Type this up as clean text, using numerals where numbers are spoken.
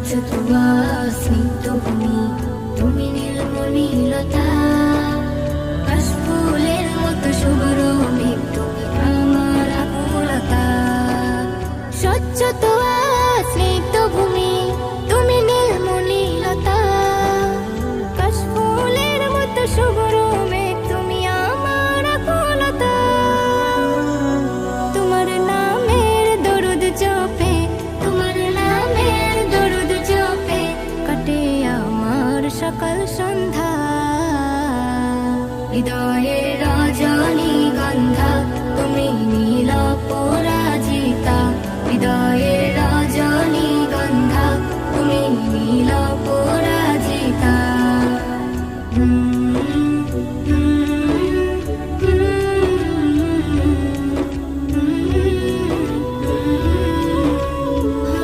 স্বচ্ছতুয়া স্নিগ্ধভূমি, তুমি নীলমণিলতা। কাশফুলের মতো শুভ্র মেঘ, তুমি আমার আকুলতা। স্বচ্ছতুয়া স্নিগ্ধভূমি, তুমি নীলমণিলতা। কাশফুলের মতো শুভ্র মেঘ, তুমি আমার আকুলতা। তোমার নামের দরুদ জপে, তোমার নামের দরুদ জপে কাটে আমার সকাল সন্ধ্যা। হৃদয়ের রজনীগন্ধা